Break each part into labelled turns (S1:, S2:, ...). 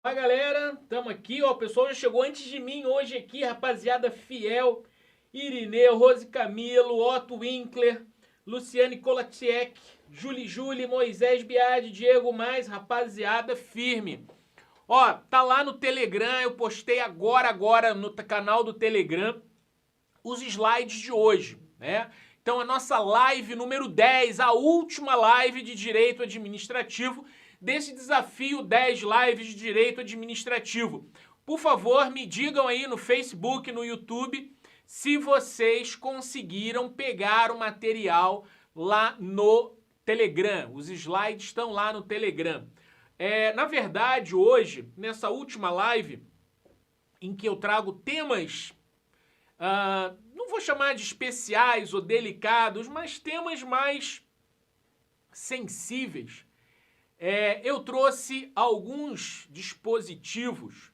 S1: Fala galera, estamos aqui, ó, o pessoal já chegou antes de mim hoje aqui, rapaziada fiel, Irineu, Rose Camilo, Otto Winkler, Luciane Kolatiek, Juli, Moisés Biadi, Diego Mais, rapaziada firme. Ó, tá lá no Telegram, eu postei agora no canal do Telegram os slides de hoje, né? Então a nossa live número 10, a última live de direito administrativo desse desafio 10 lives de direito administrativo. Por favor, me digam aí no Facebook, no YouTube, se vocês conseguiram pegar o material lá no Telegram. Os slides estão lá no Telegram. Na verdade, hoje, nessa última live, em que eu trago temas, não vou chamar de especiais ou delicados, mas temas mais sensíveis, eu trouxe alguns dispositivos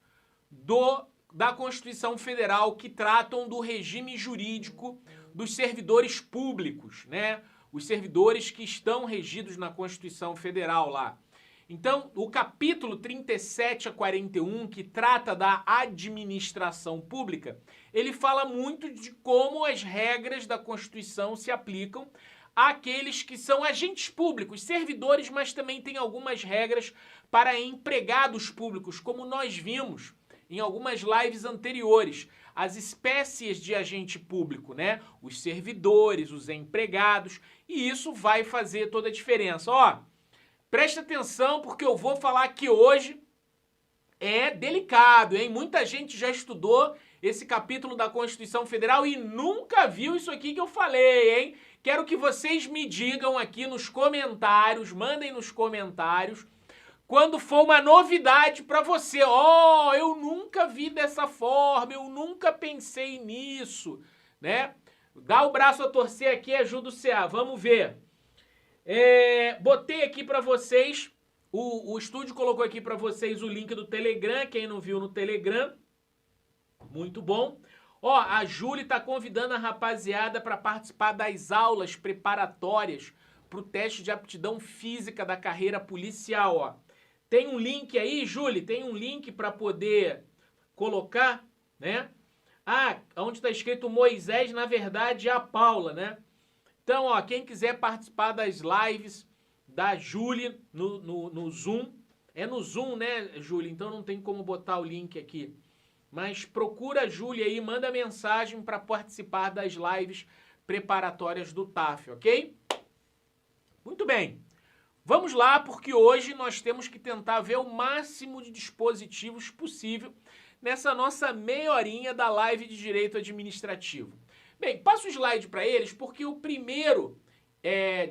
S1: da Constituição Federal que tratam do regime jurídico dos servidores públicos, né? Os servidores que estão regidos na Constituição Federal lá. Então, o capítulo 37 a 41, que trata da administração pública, ele fala muito de como as regras da Constituição se aplicam àqueles que são agentes públicos, servidores, mas também tem algumas regras para empregados públicos, como nós vimos em algumas lives anteriores, as espécies de agente público, né? Os servidores, os empregados, e isso vai fazer toda a diferença. Ó, presta atenção porque eu vou falar que hoje é delicado, hein? Muita gente já estudou esse capítulo da Constituição Federal e nunca viu isso aqui que eu falei, hein? Quero que vocês me digam aqui nos comentários, mandem nos comentários, quando for uma novidade para você. Ó, eu nunca vi dessa forma, eu nunca pensei nisso, né? Dá o braço a torcer aqui, ajuda o CA, vamos ver. Botei aqui para vocês, o estúdio colocou aqui para vocês o link do Telegram, quem não viu no Telegram, muito bom. Ó, a Júlia tá convidando a rapaziada para participar das aulas preparatórias para o teste de aptidão física da carreira policial, ó. Tem um link aí, Júlia, tem um link para poder colocar, né? Ah, onde está escrito Moisés, na verdade é a Paula, né? Então, ó, quem quiser participar das lives da Júlia no Zoom, é no Zoom, né, Júlia? Então não tem como botar o link aqui. Mas procura a Júlia aí, manda mensagem para participar das lives preparatórias do TAF, ok? Muito bem. Vamos lá, porque hoje nós temos que tentar ver o máximo de dispositivos possível nessa nossa meia horinha da live de direito administrativo. Bem, passo o slide para eles, porque o primeiro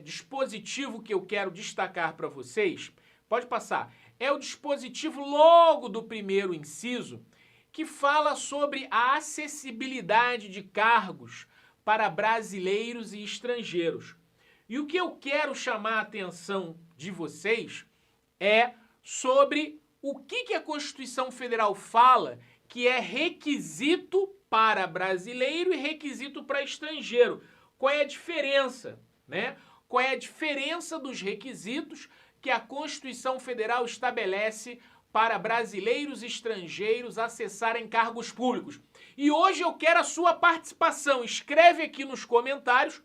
S1: dispositivo que eu quero destacar para vocês, pode passar, é o dispositivo logo do primeiro inciso, que fala sobre a acessibilidade de cargos para brasileiros e estrangeiros. E o que eu quero chamar a atenção de vocês é sobre o que a Constituição Federal fala que é requisito para brasileiro e requisito para estrangeiro. Qual é a diferença, né? Qual é a diferença dos requisitos que a Constituição Federal estabelece para brasileiros e estrangeiros acessarem cargos públicos? E hoje eu quero a sua participação. Escreve aqui nos comentários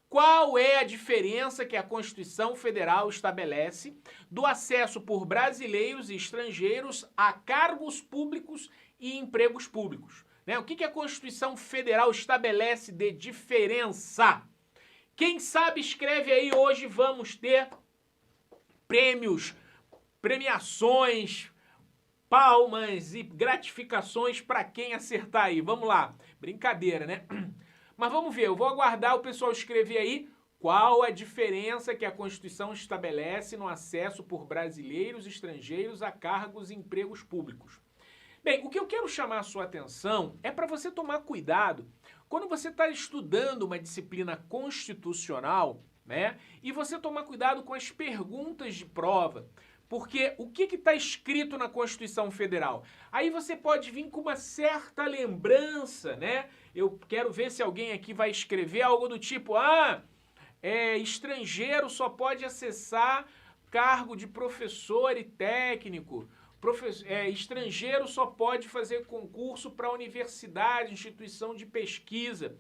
S1: qual é a diferença que a Constituição Federal estabelece do acesso por brasileiros e estrangeiros a cargos públicos e empregos públicos, né? O que a Constituição Federal estabelece de diferença? Quem sabe escreve aí, hoje vamos ter prêmios, premiações, palmas e gratificações para quem acertar aí. Vamos lá, brincadeira, né? Mas vamos ver, eu vou aguardar o pessoal escrever aí qual a diferença que a Constituição estabelece no acesso por brasileiros e estrangeiros a cargos e empregos públicos. Bem, o que eu quero chamar a sua atenção é para você tomar cuidado quando você está estudando uma disciplina constitucional, né? E você tomar cuidado com as perguntas de prova. Porque o que está escrito na Constituição Federal? Aí você pode vir com uma certa lembrança, né? Eu quero ver se alguém aqui vai escrever algo do tipo, estrangeiro só pode acessar cargo de professor e técnico, estrangeiro só pode fazer concurso para universidade, instituição de pesquisa.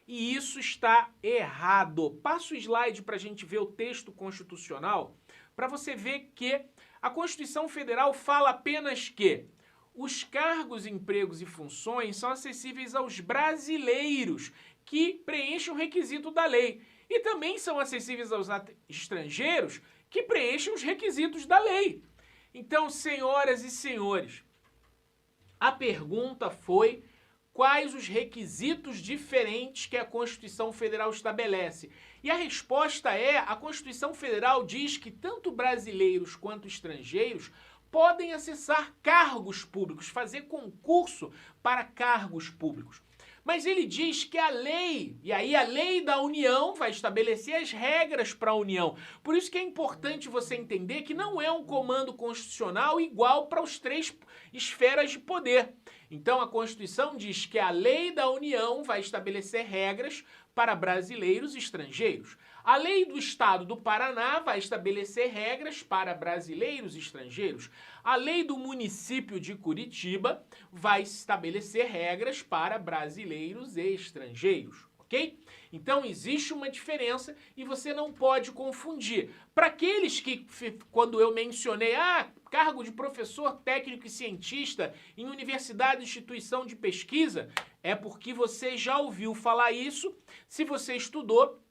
S1: E isso está errado. Passa o slide para a gente ver o texto constitucional, para você ver que a Constituição Federal fala apenas que os cargos, empregos e funções são acessíveis aos brasileiros que preenchem o requisito da lei. E também são acessíveis aos estrangeiros que preenchem os requisitos da lei. Então, senhoras e senhores, a pergunta foi: quais os requisitos diferentes que a Constituição Federal estabelece? E a resposta é: a Constituição Federal diz que tanto brasileiros quanto estrangeiros podem acessar cargos públicos, fazer concurso para cargos públicos. Mas ele diz que a lei, e aí a lei da União vai estabelecer as regras para a União. Por isso que é importante você entender que não é um comando constitucional igual para os 3 esferas de poder. Então a Constituição diz que a lei da União vai estabelecer regras para brasileiros e estrangeiros. A lei do Estado do Paraná vai estabelecer regras para brasileiros e estrangeiros. A lei do município de Curitiba vai estabelecer regras para brasileiros e estrangeiros, ok? Então existe uma diferença e você não pode confundir. Para aqueles que, quando eu mencionei, cargo de professor técnico e cientista em universidade, instituição de pesquisa, é porque você já ouviu falar isso, se você estudou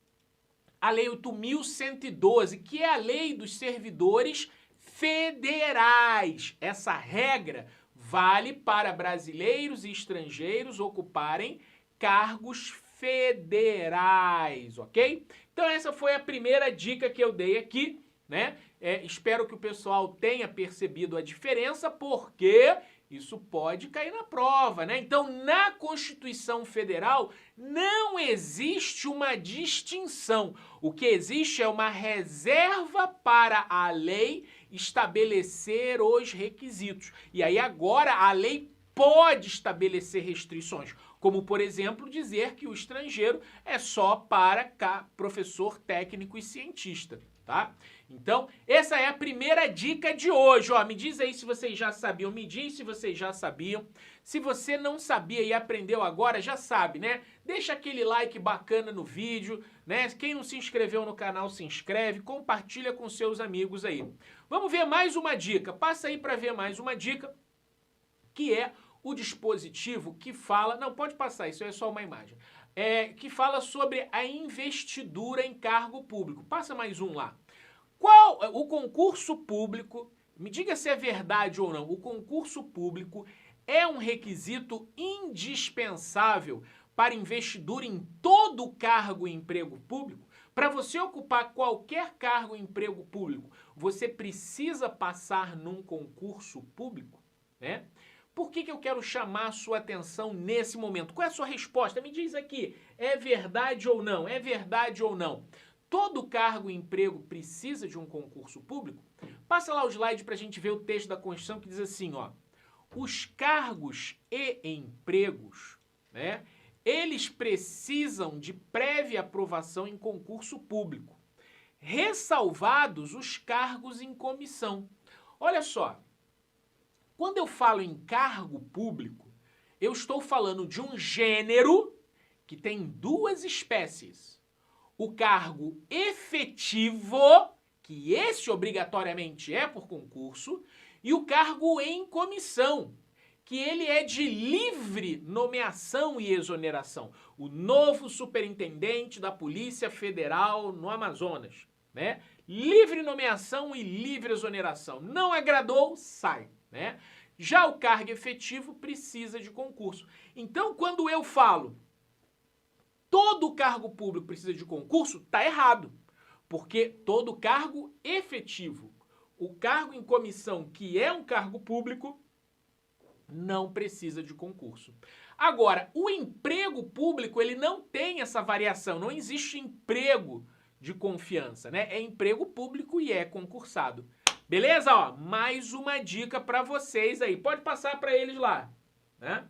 S1: a Lei 8.112, que é a lei dos servidores federais. Essa regra vale para brasileiros e estrangeiros ocuparem cargos federais, ok? Então essa foi a primeira dica que eu dei aqui, né? Espero que o pessoal tenha percebido a diferença, porque isso pode cair na prova, né? Então, na Constituição Federal não existe uma distinção. O que existe é uma reserva para a lei estabelecer os requisitos. E aí agora a lei pode estabelecer restrições, como, por exemplo, dizer que o estrangeiro é só para professor técnico e cientista, tá? Então, essa é a primeira dica de hoje, ó. Me diz aí se vocês já sabiam, me diz se vocês já sabiam. Se você não sabia e aprendeu agora, já sabe, né? Deixa aquele like bacana no vídeo, né? Quem não se inscreveu no canal, se inscreve, compartilha com seus amigos aí. Vamos ver mais uma dica. Passa aí para ver mais uma dica, que é o dispositivo que fala... Não, pode passar, isso é só uma imagem. Que fala sobre a investidura em cargo público. Passa mais um lá. O concurso público, me diga se é verdade ou não, o concurso público é um requisito indispensável para investidura em todo cargo e emprego público? Para você ocupar qualquer cargo e emprego público, você precisa passar num concurso público, né? Por que eu quero chamar a sua atenção nesse momento? Qual é a sua resposta? Me diz aqui, é verdade ou não? É verdade ou não? Todo cargo e emprego precisa de um concurso público? Passa lá o slide para a gente ver o texto da Constituição que diz assim, ó. Os cargos e empregos, né, eles precisam de prévia aprovação em concurso público, ressalvados os cargos em comissão. Olha só, quando eu falo em cargo público, eu estou falando de um gênero que tem 2 espécies. O cargo efetivo, que esse obrigatoriamente é por concurso, e o cargo em comissão, que ele é de livre nomeação e exoneração. O novo superintendente da Polícia Federal no Amazonas, né? Livre nomeação e livre exoneração. Não agradou, sai, né? Já o cargo efetivo precisa de concurso. Então, quando eu falo todo cargo público precisa de concurso, tá errado. Porque todo cargo efetivo, o cargo em comissão, que é um cargo público, não precisa de concurso. Agora, o emprego público, ele não tem essa variação, não existe emprego de confiança, né? É emprego público e é concursado. Beleza? Ó, mais uma dica para vocês aí. Pode passar para eles lá, né?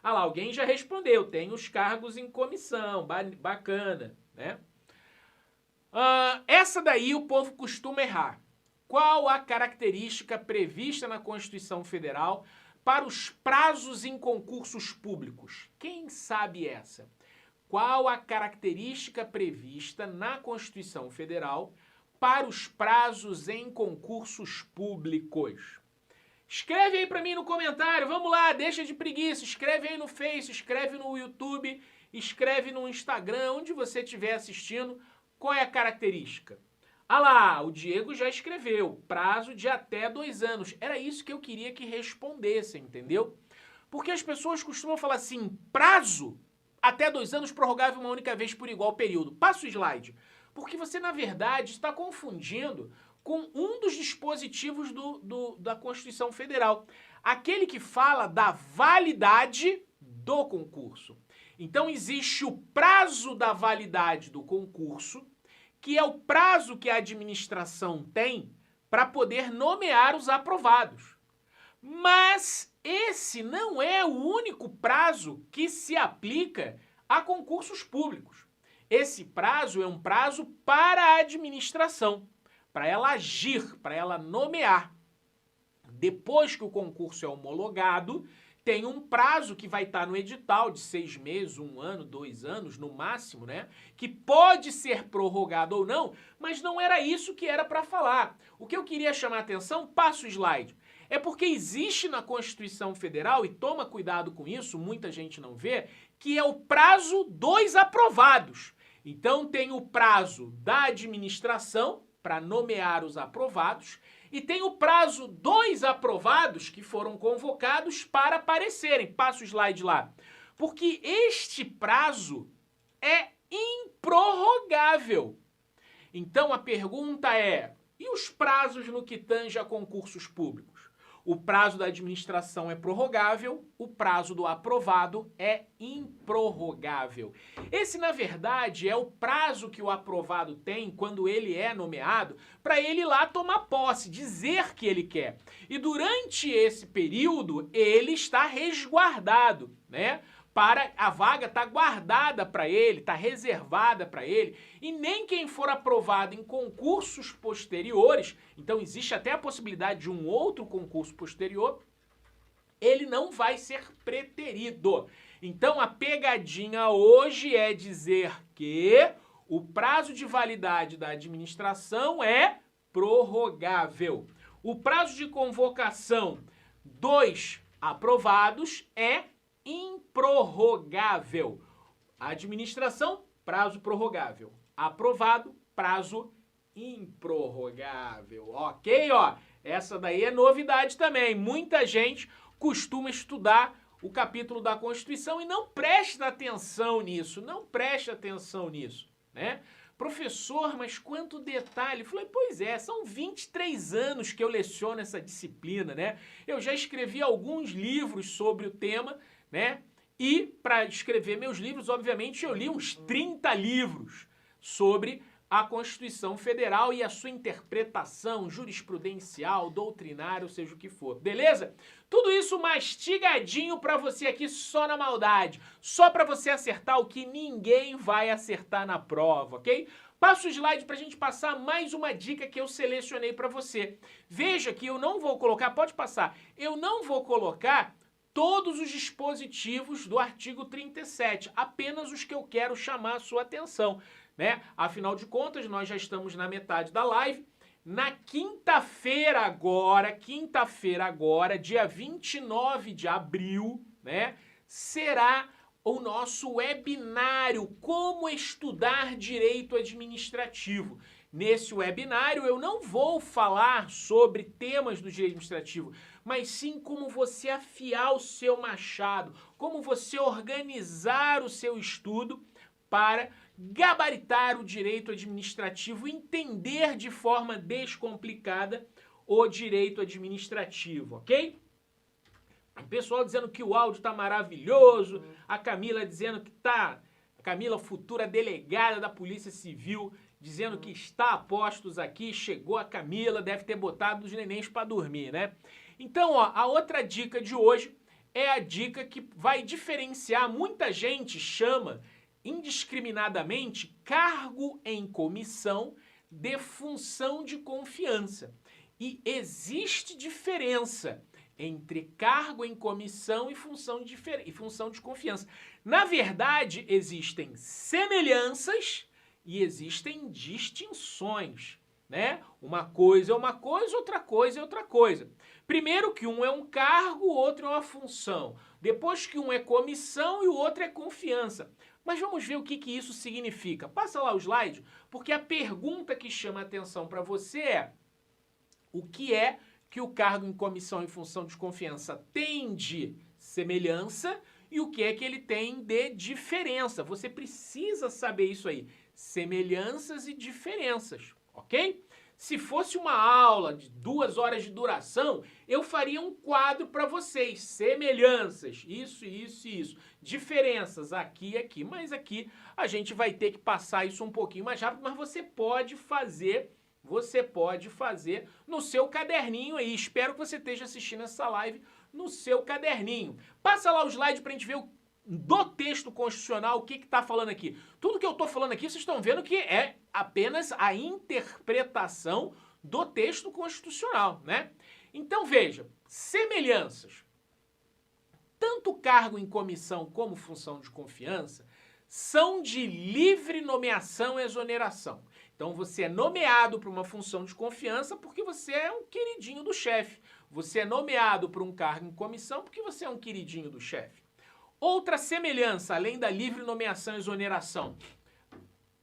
S1: Ah lá, alguém já respondeu, tem os cargos em comissão, bacana, né? Essa daí o povo costuma errar. qual a característica prevista na Constituição Federal para os prazos em concursos públicos? Quem sabe essa? Qual a característica prevista na Constituição Federal para os prazos em concursos públicos? Escreve aí para mim no comentário, vamos lá, deixa de preguiça, escreve aí no Face, escreve no YouTube, escreve no Instagram, onde você estiver assistindo, qual é a característica? Ah lá, o Diego já escreveu, prazo de até 2 anos. Era isso que eu queria que respondessem, entendeu? Porque as pessoas costumam falar assim, prazo até 2 anos, prorrogável uma única vez por igual período. Passa o slide. Porque você, na verdade, está confundindo com um dos dispositivos da Constituição Federal. Aquele que fala da validade do concurso. Então, existe o prazo da validade do concurso, que é o prazo que a administração tem para poder nomear os aprovados. Mas esse não é o único prazo que se aplica a concursos públicos. Esse prazo é um prazo para a administração, para ela agir, para ela nomear. Depois que o concurso é homologado, tem um prazo que vai estar no edital de 6 meses, 1 ano, 2 anos, no máximo, né? Que pode ser prorrogado ou não, mas não era isso que era para falar. O que eu queria chamar a atenção, passa o slide, é porque existe na Constituição Federal, e toma cuidado com isso, muita gente não vê, que é o prazo dos aprovados. Então tem o prazo da administração para nomear os aprovados, e tem o prazo dos aprovados que foram convocados para aparecerem. Passa o slide lá. Porque este prazo é improrrogável. Então a pergunta é, e os prazos no que tange a concursos públicos? O prazo da administração é prorrogável, o prazo do aprovado é improrrogável. Esse, na verdade, é o prazo que o aprovado tem quando ele é nomeado para ele ir lá tomar posse, dizer que ele quer. E durante esse período, ele está resguardado, né? A vaga está guardada para ele, está reservada para ele, e nem quem for aprovado em concursos posteriores, então existe até a possibilidade de um outro concurso posterior, ele não vai ser preterido. Então a pegadinha hoje é dizer que o prazo de validade da administração é prorrogável. O prazo de convocação dos aprovados é improrrogável. Administração, prazo prorrogável. Aprovado, prazo improrrogável. Ok, ó? Essa daí é novidade também. Muita gente costuma estudar o capítulo da Constituição e não presta atenção nisso. Não presta atenção nisso, né? Professor, mas quanto detalhe? Falei, pois é, são 23 anos que eu leciono essa disciplina, né? Eu já escrevi alguns livros sobre o tema, né? E para escrever meus livros, obviamente, eu li uns 30 livros sobre a Constituição Federal e a sua interpretação jurisprudencial, doutrinária, ou seja o que for. Beleza? Tudo isso mastigadinho para você aqui só na maldade. Só para você acertar o que ninguém vai acertar na prova, ok? Passa o slide para a gente passar mais uma dica que eu selecionei para você. Veja que eu não vou colocar, pode passar, eu não vou colocar todos os dispositivos do artigo 37, apenas os que eu quero chamar a sua atenção, né? Afinal de contas, nós já estamos na metade da live. Na quinta-feira agora, dia 29 de abril, né, será o nosso webinário Como Estudar Direito Administrativo. Nesse webinário eu não vou falar sobre temas do direito administrativo, mas sim como você afiar o seu machado, como você organizar o seu estudo para gabaritar o direito administrativo, entender de forma descomplicada o direito administrativo, ok? O pessoal dizendo que o áudio tá maravilhoso, a Camila dizendo que tá... A Camila, futura delegada da Polícia Civil, dizendo que está a postos aqui, chegou a Camila, deve ter botado os nenéns para dormir, né? Então, ó, a outra dica de hoje é a dica que vai diferenciar, muita gente chama indiscriminadamente cargo em comissão de função de confiança. E existe diferença entre cargo em comissão e função de confiança. Na verdade, existem semelhanças e existem distinções, né? Uma coisa é uma coisa, outra coisa é outra coisa. Primeiro que um é um cargo, o outro é uma função. Depois que um é comissão e o outro é confiança. Mas vamos ver o que isso significa. Passa lá o slide, porque a pergunta que chama a atenção para você é: o que é que o cargo em comissão e função de confiança tem de semelhança e o que é que ele tem de diferença? Você precisa saber isso aí. Semelhanças e diferenças, ok? Se fosse uma aula de 2 horas de duração, eu faria um quadro para vocês. Semelhanças, isso, isso e isso. Diferenças, aqui e aqui. Mas aqui a gente vai ter que passar isso um pouquinho mais rápido, mas você pode fazer no seu caderninho aí. Espero que você esteja assistindo essa live no seu caderninho. Passa lá o slide para a gente ver do texto constitucional o que está falando aqui. Tudo que eu estou falando aqui, vocês estão vendo que é apenas a interpretação do texto constitucional, né? Então veja, semelhanças. Tanto cargo em comissão como função de confiança são de livre nomeação e exoneração. Então você é nomeado para uma função de confiança porque você é um queridinho do chefe. Você é nomeado para um cargo em comissão porque você é um queridinho do chefe. Outra semelhança, além da livre nomeação e exoneração.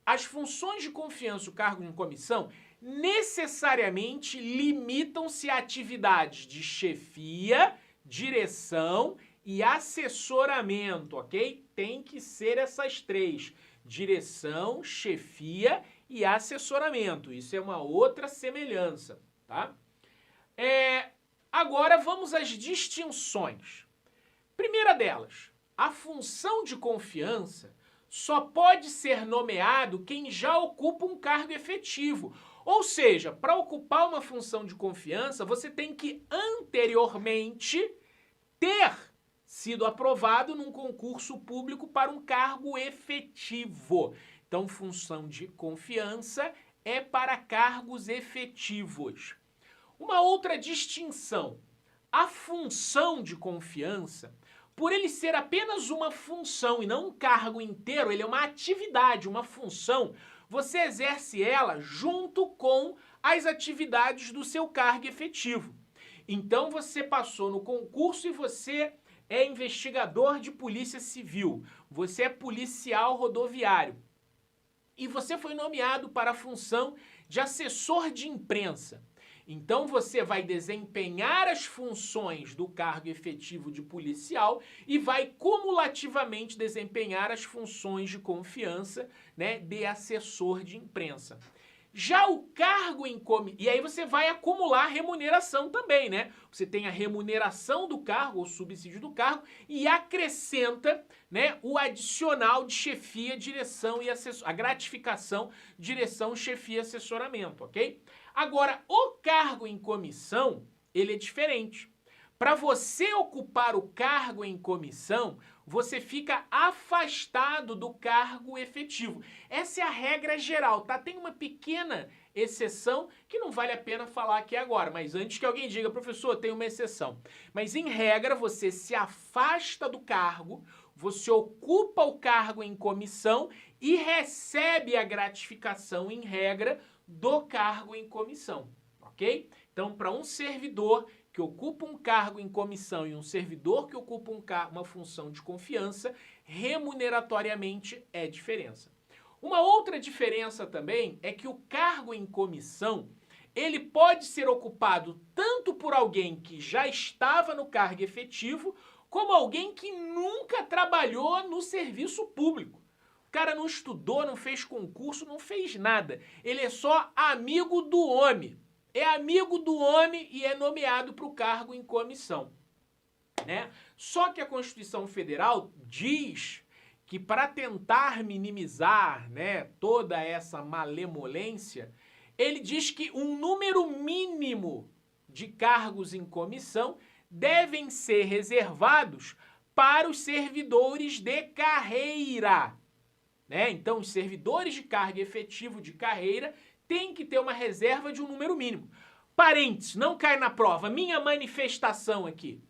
S1: As funções de confiança, o cargo em comissão, necessariamente limitam-se a atividades de chefia, direção e assessoramento, ok? Tem que ser essas 3. Direção, chefia e assessoramento. Isso é uma outra semelhança, tá? Agora vamos às distinções. Primeira delas, a função de confiança só pode ser nomeado quem já ocupa um cargo efetivo. Ou seja, para ocupar uma função de confiança, você tem que anteriormente ter sido aprovado num concurso público para um cargo efetivo. Então, função de confiança é para cargos efetivos. Uma outra distinção. A função de confiança, por ele ser apenas uma função e não um cargo inteiro, ele é uma atividade, uma função, você exerce ela junto com as atividades do seu cargo efetivo. Então você passou no concurso e você é investigador de polícia civil, você é policial rodoviário e você foi nomeado para a função de assessor de imprensa. Então você vai desempenhar as funções do cargo efetivo de policial e vai cumulativamente desempenhar as funções de confiança, né, de assessor de imprensa. Já o cargo em comissão, e aí você vai acumular remuneração também, né? Você tem a remuneração do cargo, o subsídio do cargo, e acrescenta, né, o adicional de chefia, direção e a gratificação, direção, chefia e assessoramento, ok? Agora, o cargo em comissão, ele é diferente. Para você ocupar o cargo em comissão, você fica afastado do cargo efetivo. Essa é a regra geral, tá? Tem uma pequena exceção que não vale a pena falar aqui agora, mas antes que alguém diga, professor, tem uma exceção. Mas em regra, você se afasta do cargo, você ocupa o cargo em comissão e recebe a gratificação, em regra, do cargo em comissão, ok? Então, para um servidor que ocupa um cargo em comissão e um servidor que ocupa uma função de confiança, remuneratoriamente é diferença. Uma outra diferença também é que o cargo em comissão, ele pode ser ocupado tanto por alguém que já estava no cargo efetivo, como alguém que nunca trabalhou no serviço público. O cara não estudou, não fez concurso, não fez nada. Ele é só amigo do homem. É amigo do homem e é nomeado para o cargo em comissão, né? Só que a Constituição Federal diz que para tentar minimizar, né, toda essa malemolência, ele diz que um número mínimo de cargos em comissão devem ser reservados para os servidores de carreira, né? Então, os servidores de cargo efetivo de carreira tem que ter uma reserva de um número mínimo. parênteses, não cai na prova, minha manifestação aqui.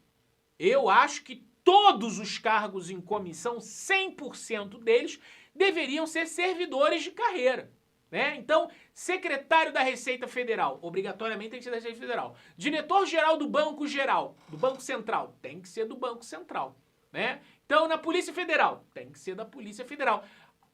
S1: Eu acho que todos os cargos em comissão, 100% deles, deveriam ser servidores de carreira. Né? Então, secretário da Receita Federal, obrigatoriamente tem que ser da Receita Federal. Diretor-geral do Banco Geral, do Banco Central, tem que ser do Banco Central. Né? Então, na Polícia Federal, tem que ser da Polícia Federal.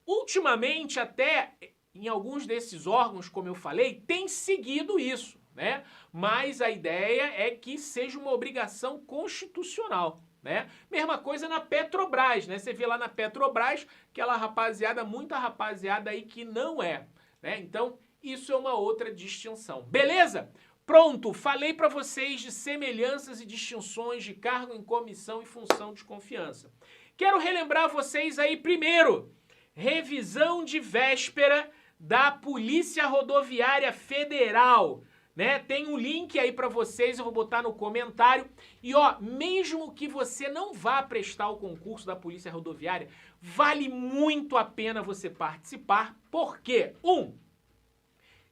S1: Ultimamente, até em alguns desses órgãos, como eu falei, tem seguido isso. Né? Mas a ideia é que seja uma obrigação constitucional. Né? Mesma coisa na Petrobras, né? Você vê lá na Petrobras aquela rapaziada, muita rapaziada aí que não é. Né? Então, isso é uma outra distinção. Beleza? Pronto, falei para vocês de semelhanças e distinções de cargo em comissão e função de confiança. Quero relembrar vocês aí primeiro, revisão de véspera da Polícia Rodoviária Federal. Né? Tem um link aí para vocês, eu vou botar no comentário. E ó, mesmo que você não vá prestar o concurso da Polícia Rodoviária, vale muito a pena você participar. Por quê?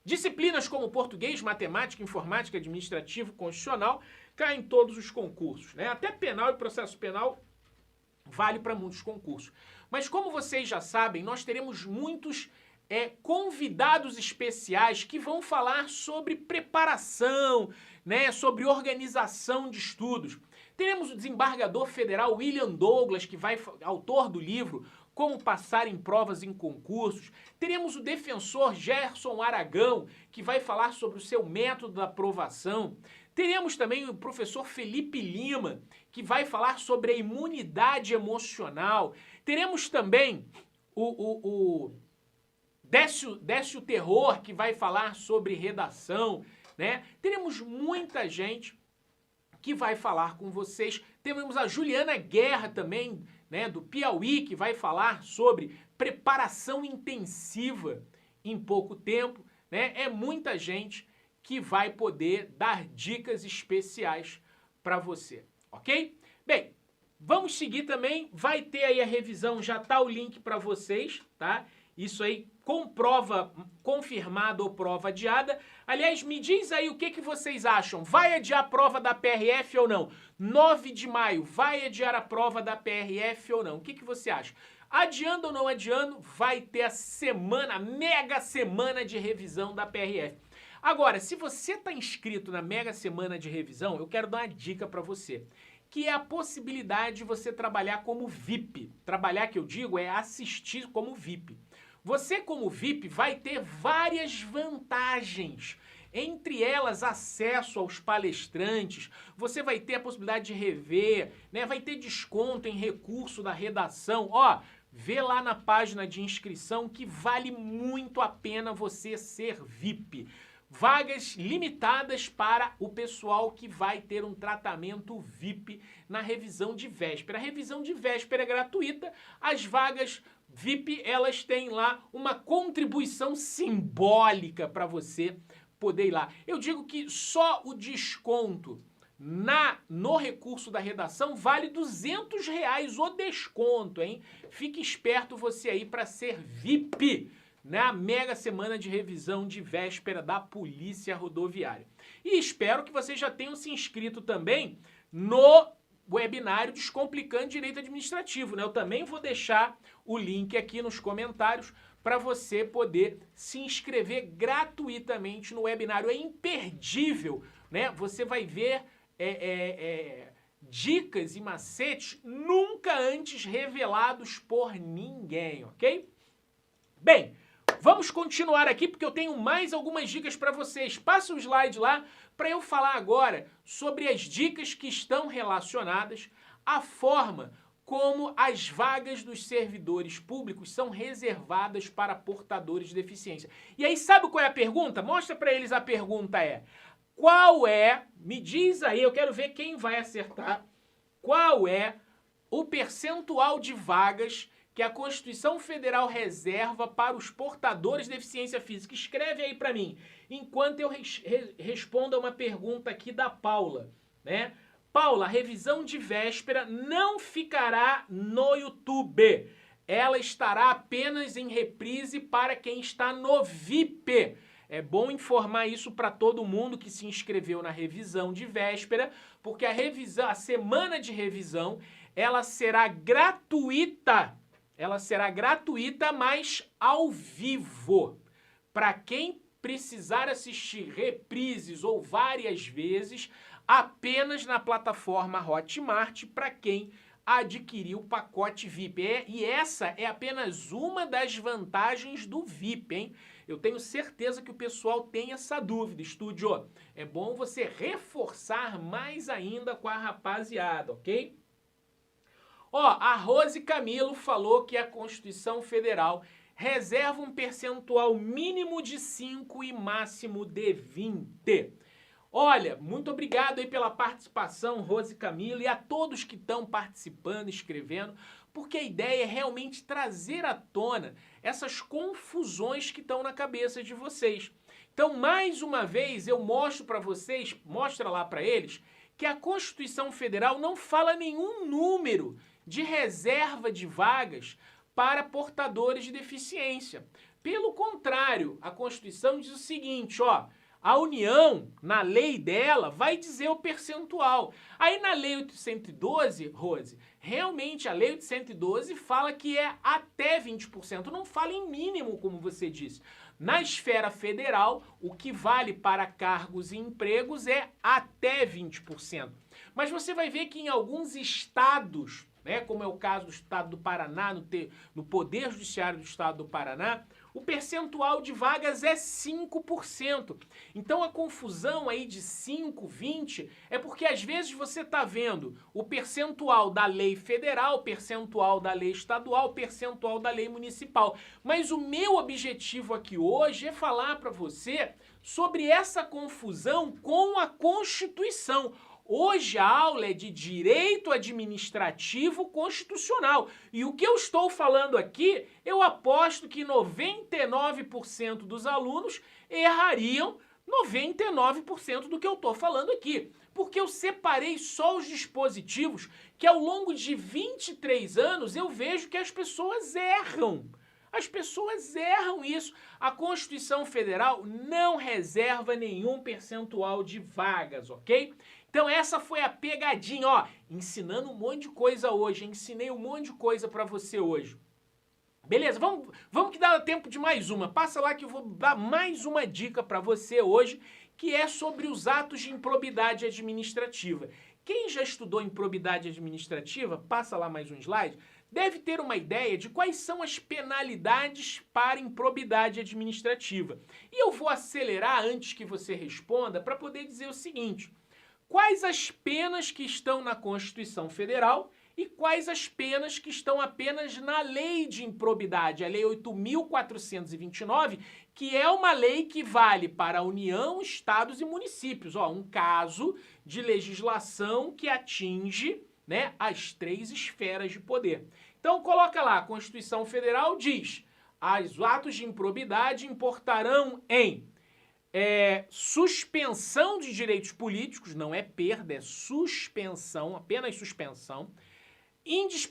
S1: Disciplinas como português, matemática, informática, administrativo, constitucional, caem em todos os concursos. Né? Até penal e processo penal vale para muitos concursos. Mas como vocês já sabem, nós teremos muitos convidados especiais que vão falar sobre preparação, né, sobre organização de estudos. Teremos o desembargador federal William Douglas, que vai, autor do livro Como Passar em Provas em Concursos. Teremos o defensor Gerson Aragão, que vai falar sobre o seu método da aprovação. Teremos também o professor Felipe Lima, que vai falar sobre a imunidade emocional. Teremos também o Décio Terror, que vai falar sobre redação, né? Teremos muita gente que vai falar com vocês. Temos a Juliana Guerra também, né, do Piauí, que vai falar sobre preparação intensiva em pouco tempo, né? É muita gente que vai poder dar dicas especiais para você, ok? Bem, vamos seguir também, vai ter aí a revisão, já tá o link para vocês, tá? Isso aí com prova confirmada ou prova adiada. Aliás, me diz aí o que vocês acham. Vai adiar a prova da PRF ou não? 9 de maio, vai adiar a prova da PRF ou não? O que você acha? Adiando ou não adiando, vai ter a semana, a mega semana de revisão da PRF. Agora, se você está inscrito na mega semana de revisão, eu quero dar uma dica para você, que é a possibilidade de você trabalhar como VIP. Trabalhar, que eu digo, é assistir como VIP. Você, como VIP, vai ter várias vantagens. Entre elas, acesso aos palestrantes, você vai ter a possibilidade de rever, né? Vai ter desconto em recurso da redação. Ó, vê lá na página de inscrição que vale muito a pena você ser VIP. Vagas limitadas para o pessoal que vai ter um tratamento VIP na revisão de véspera. A revisão de véspera é gratuita, as vagas VIP, elas têm lá uma contribuição simbólica para você poder ir lá. Eu digo que só o desconto no recurso da redação vale R$200 o desconto, hein? Fique esperto você aí para ser VIP na mega semana de revisão de véspera da Polícia Rodoviária. E espero que vocês já tenham se inscrito também no webinário Descomplicando Direito Administrativo, né? Eu também vou deixar o link aqui nos comentários para você poder se inscrever gratuitamente no webinário. É imperdível, né? Você vai ver dicas e macetes nunca antes revelados por ninguém, ok? Bem, vamos continuar aqui porque eu tenho mais algumas dicas para vocês. Passa o slide lá para eu falar agora sobre as dicas que estão relacionadas à forma como as vagas dos servidores públicos são reservadas para portadores de deficiência. E aí, sabe qual é a pergunta? Mostra para eles a pergunta qual é, me diz aí, eu quero ver quem vai acertar, qual é o percentual de vagas que a Constituição Federal reserva para os portadores de deficiência física. Escreve aí para mim, enquanto eu respondo a uma pergunta aqui da Paula, né? Paula, a revisão de véspera não ficará no YouTube. Ela estará apenas em reprise para quem está no VIP. É bom informar isso para todo mundo que se inscreveu na revisão de véspera, porque a semana de revisão, ela será gratuita. Ela será gratuita, mas ao vivo. Para quem precisar assistir reprises ou várias vezes, apenas na plataforma Hotmart, para quem adquirir o pacote VIP. E essa é apenas uma das vantagens do VIP, hein? Eu tenho certeza que o pessoal tem essa dúvida, estúdio. É bom você reforçar mais ainda com a rapaziada, ok? Ó, a Rose Camilo falou que a Constituição Federal reserva um percentual mínimo de 5 e máximo de 20. Olha, muito obrigado aí pela participação, Rose Camilo, e a todos que estão participando, escrevendo, porque a ideia é realmente trazer à tona essas confusões que estão na cabeça de vocês. Então, mais uma vez, eu mostro para vocês, mostra lá para eles, que a Constituição Federal não fala nenhum número de reserva de vagas para portadores de deficiência. Pelo contrário, a Constituição diz o seguinte, ó, a União, na lei dela, vai dizer o percentual. Aí na Lei 812, Rose, realmente a Lei 812 fala que é até 20%, não fala em mínimo, como você disse. Na esfera federal, o que vale para cargos e empregos é até 20%. Mas você vai ver que em alguns estados, né, como é o caso do estado do Paraná, no Poder Judiciário do estado do Paraná, o percentual de vagas é 5%. Então a confusão aí de 5, 20 é porque às vezes você está vendo o percentual da lei federal, percentual da lei estadual, percentual da lei municipal. Mas o meu objetivo aqui hoje é falar para você sobre essa confusão com a Constituição. Hoje a aula é de Direito Administrativo Constitucional. E o que eu estou falando aqui, eu aposto que 99% dos alunos errariam 99% do que eu estou falando aqui. Porque eu separei só os dispositivos que ao longo de 23 anos eu vejo que as pessoas erram. As pessoas erram isso. A Constituição Federal não reserva nenhum percentual de vagas, ok? Então essa foi a pegadinha, ó, ensinando um monte de coisa hoje, ensinei um monte de coisa pra você hoje. Beleza, vamos que dá tempo de mais uma. Passa lá que eu vou dar mais uma dica pra você hoje, que é sobre os atos de improbidade administrativa. Quem já estudou improbidade administrativa, passa lá mais um slide, deve ter uma ideia de quais são as penalidades para improbidade administrativa. E eu vou acelerar antes que você responda para poder dizer o seguinte: quais as penas que estão na Constituição Federal e quais as penas que estão apenas na Lei de Improbidade, a Lei 8.429, que é uma lei que vale para a União, estados e municípios. Ó, um caso de legislação que atinge, né, as 3 esferas de poder. Então coloca lá, a Constituição Federal diz: os atos de improbidade importarão em suspensão de direitos políticos, não é perda, é suspensão, apenas suspensão,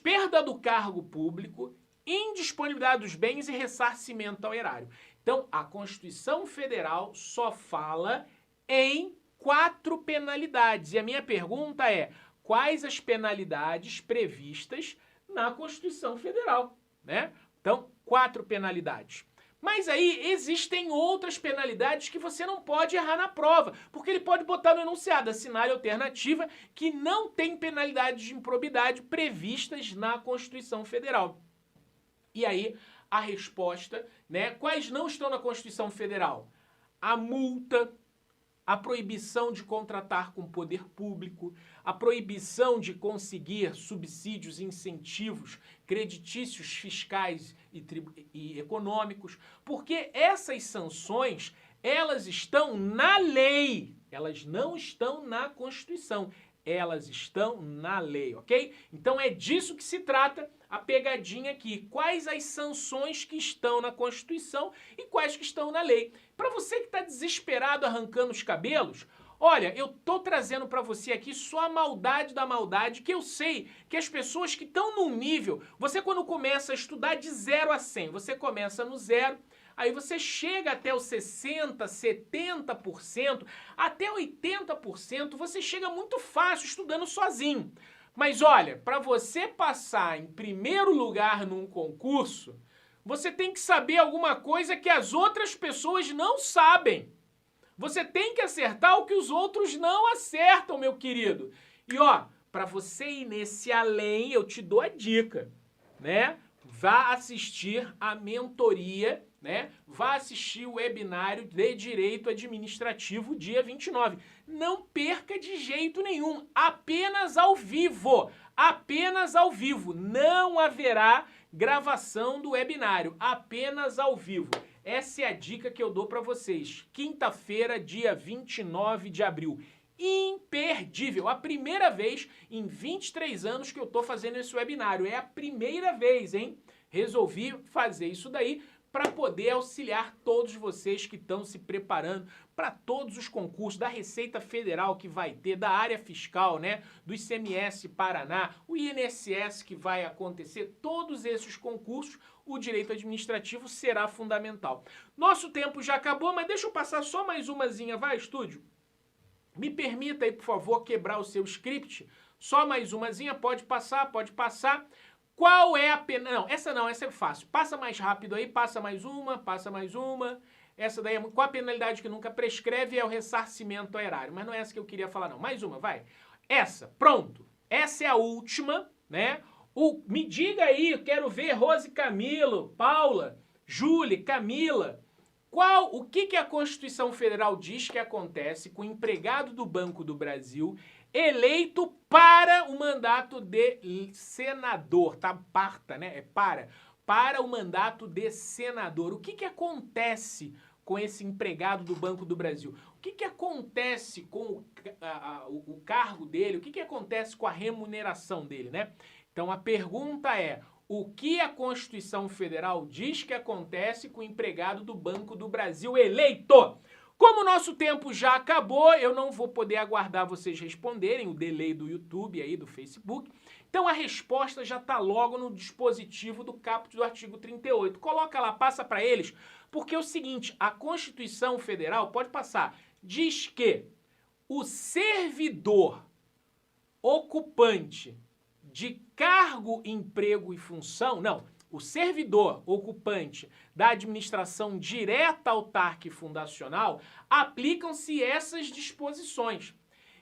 S1: perda do cargo público, indisponibilidade dos bens e ressarcimento ao erário. Então, a Constituição Federal só fala em 4 penalidades. E a minha pergunta é: quais as penalidades previstas na Constituição Federal, né? Então, 4 penalidades. Mas aí existem outras penalidades que você não pode errar na prova, porque ele pode botar no enunciado, assinale alternativa, que não tem penalidades de improbidade previstas na Constituição Federal. E aí, a resposta, né? Quais não estão na Constituição Federal? A multa, a proibição de contratar com o poder público, a proibição de conseguir subsídios, incentivos, creditícios fiscais e econômicos, porque essas sanções, elas estão na lei, elas não estão na Constituição, elas estão na lei, ok? Então é disso que se trata a pegadinha aqui. Quais as sanções que estão na Constituição e quais que estão na lei. Para você que está desesperado arrancando os cabelos, olha, eu tô trazendo para você aqui só a maldade da maldade, que eu sei que as pessoas que estão num nível, você quando começa a estudar de 0 a 100, você começa no 0, Aí você chega até os 60%, 70%, até 80%, você chega muito fácil estudando sozinho. Mas olha, para você passar em primeiro lugar num concurso, você tem que saber alguma coisa que as outras pessoas não sabem. Você tem que acertar o que os outros não acertam, meu querido. E ó, para você ir nesse além, eu te dou a dica, né? Vá assistir a mentoria, né? Vá assistir o webinário de Direito Administrativo dia 29. Não perca de jeito nenhum, apenas ao vivo. Apenas ao vivo. Não haverá gravação do webinário, apenas ao vivo. Essa é a dica que eu dou para vocês. Quinta-feira, dia 29 de abril. Imperdível. A primeira vez em 23 anos que eu tô fazendo esse webinário. É a primeira vez, hein? Resolvi fazer isso daí para poder auxiliar todos vocês que estão se preparando para todos os concursos da Receita Federal que vai ter, da área fiscal, né? Do ICMS Paraná, o INSS que vai acontecer, todos esses concursos, o direito administrativo será fundamental. Nosso tempo já acabou, mas deixa eu passar só mais umazinha, vai, estúdio? Me permita aí, por favor, quebrar o seu script. Só mais umazinha, pode passar, pode passar. Qual é a pena? Não, essa é fácil. Passa mais rápido aí, passa mais uma, passa mais uma. Essa daí é qual a penalidade que nunca prescreve é o ressarcimento ao erário. Mas não é essa que eu queria falar, não. Mais uma, vai. Essa, pronto. Essa é a última, né? Me diga aí, eu quero ver Rose Camilo, Paula, Júlia, Camila. O que a Constituição Federal diz que acontece com o empregado do Banco do Brasil eleito para o mandato de senador, tá? Parta, né? É para o mandato de senador. O que acontece com esse empregado do Banco do Brasil? O que acontece com o cargo dele? O que acontece com a remuneração dele, né? Então a pergunta é: o que a Constituição Federal diz que acontece com o empregado do Banco do Brasil eleito? Como o nosso tempo já acabou, eu não vou poder aguardar vocês responderem, o delay do YouTube aí, do Facebook. Então a resposta já está logo no dispositivo do caput do artigo 38. Coloca lá, passa para eles, porque é o seguinte, a Constituição Federal, pode passar, diz que o servidor ocupante de cargo, emprego e função, o servidor ocupante da administração direta, autárquica e fundacional, aplicam-se essas disposições.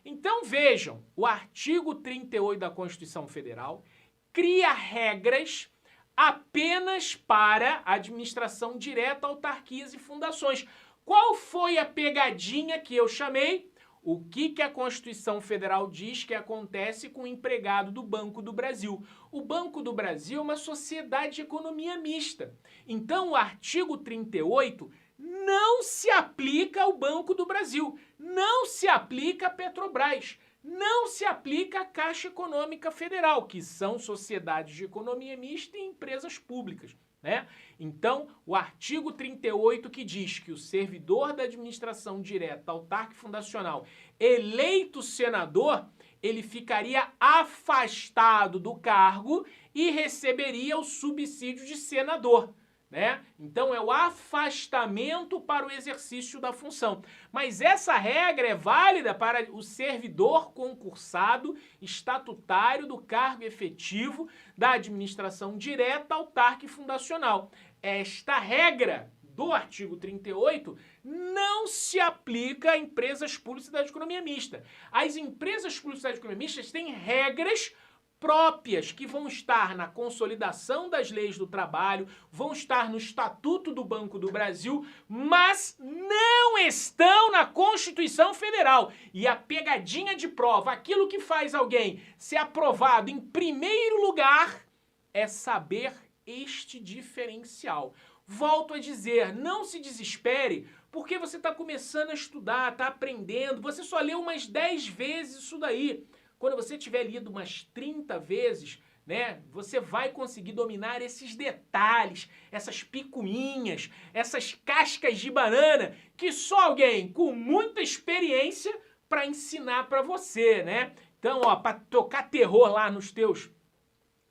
S1: Então vejam, o artigo 38 da Constituição Federal cria regras apenas para a administração direta, autarquias e fundações. Qual foi a pegadinha que eu chamei? O que a Constituição Federal diz que acontece com o empregado do Banco do Brasil? O Banco do Brasil é uma sociedade de economia mista. Então, o artigo 38 não se aplica ao Banco do Brasil, não se aplica à Petrobras, não se aplica à Caixa Econômica Federal, que são sociedades de economia mista e empresas públicas, né? Então, o artigo 38 que diz que o servidor da administração direta, autárquica e fundacional, eleito senador, ele ficaria afastado do cargo e receberia o subsídio de senador, né? Então, é o afastamento para o exercício da função. Mas essa regra é válida para o servidor concursado estatutário do cargo efetivo da administração direta, autárquica e fundacional. Esta regra do artigo 38 não se aplica a empresas públicas da economia mista. As empresas públicas da economia mista têm regras próprias que vão estar na consolidação das leis do trabalho, vão estar no Estatuto do Banco do Brasil, mas não estão na Constituição Federal. E a pegadinha de prova, aquilo que faz alguém ser aprovado em primeiro lugar, é saber este diferencial. Volto a dizer, não se desespere, porque você está começando a estudar, está aprendendo, você só leu umas 10 vezes isso daí. Quando você tiver lido umas 30 vezes, né, você vai conseguir dominar esses detalhes, essas picuinhas, essas cascas de banana, que só alguém com muita experiência para ensinar para você, né? Então, ó, para tocar terror lá nos teus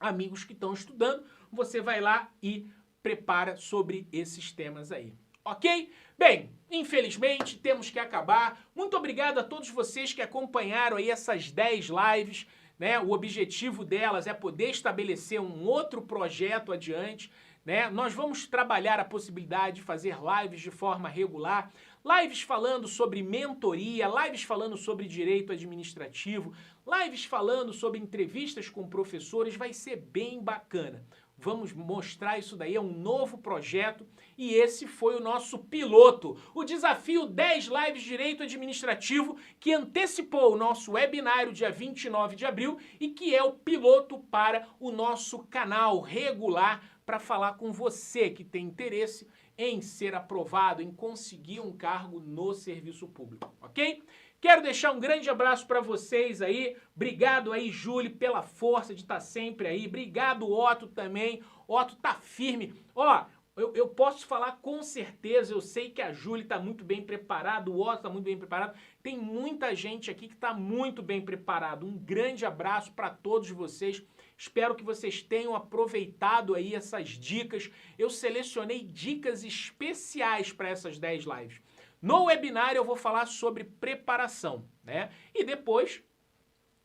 S1: amigos que estão estudando, você vai lá e prepara sobre esses temas aí. Ok? Bem, infelizmente temos que acabar. Muito obrigado a todos vocês que acompanharam aí essas 10 lives, né? O objetivo delas é poder estabelecer um outro projeto adiante, né? Nós vamos trabalhar a possibilidade de fazer lives de forma regular, lives falando sobre mentoria, lives falando sobre direito administrativo, lives falando sobre entrevistas com professores, vai ser bem bacana. Vamos mostrar isso daí, é um novo projeto e esse foi o nosso piloto, o desafio 10 lives de direito administrativo que antecipou o nosso webinário dia 29 de abril e que é o piloto para o nosso canal regular para falar com você que tem interesse em ser aprovado, em conseguir um cargo no serviço público, ok? Quero deixar um grande abraço para vocês aí. Obrigado aí, Júlio, pela força de estar sempre aí. Obrigado, Otto, também. Otto tá firme. Ó, eu posso falar com certeza, eu sei que a Júlia está muito bem preparada, o Otto está muito bem preparado. Tem muita gente aqui que está muito bem preparado. Um grande abraço para todos vocês. Espero que vocês tenham aproveitado aí essas dicas. Eu selecionei dicas especiais para essas 10 lives. No webinar eu vou falar sobre preparação, né? E depois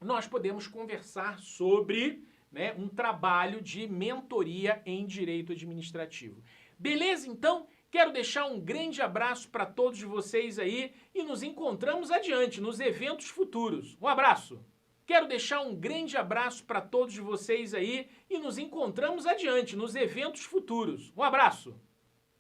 S1: nós podemos conversar sobre, né, um trabalho de mentoria em direito administrativo. Beleza, então? Quero deixar um grande abraço para todos vocês aí e nos encontramos adiante nos eventos futuros. Um abraço! Quero deixar um grande abraço para todos vocês aí e nos encontramos adiante nos eventos futuros. Um abraço!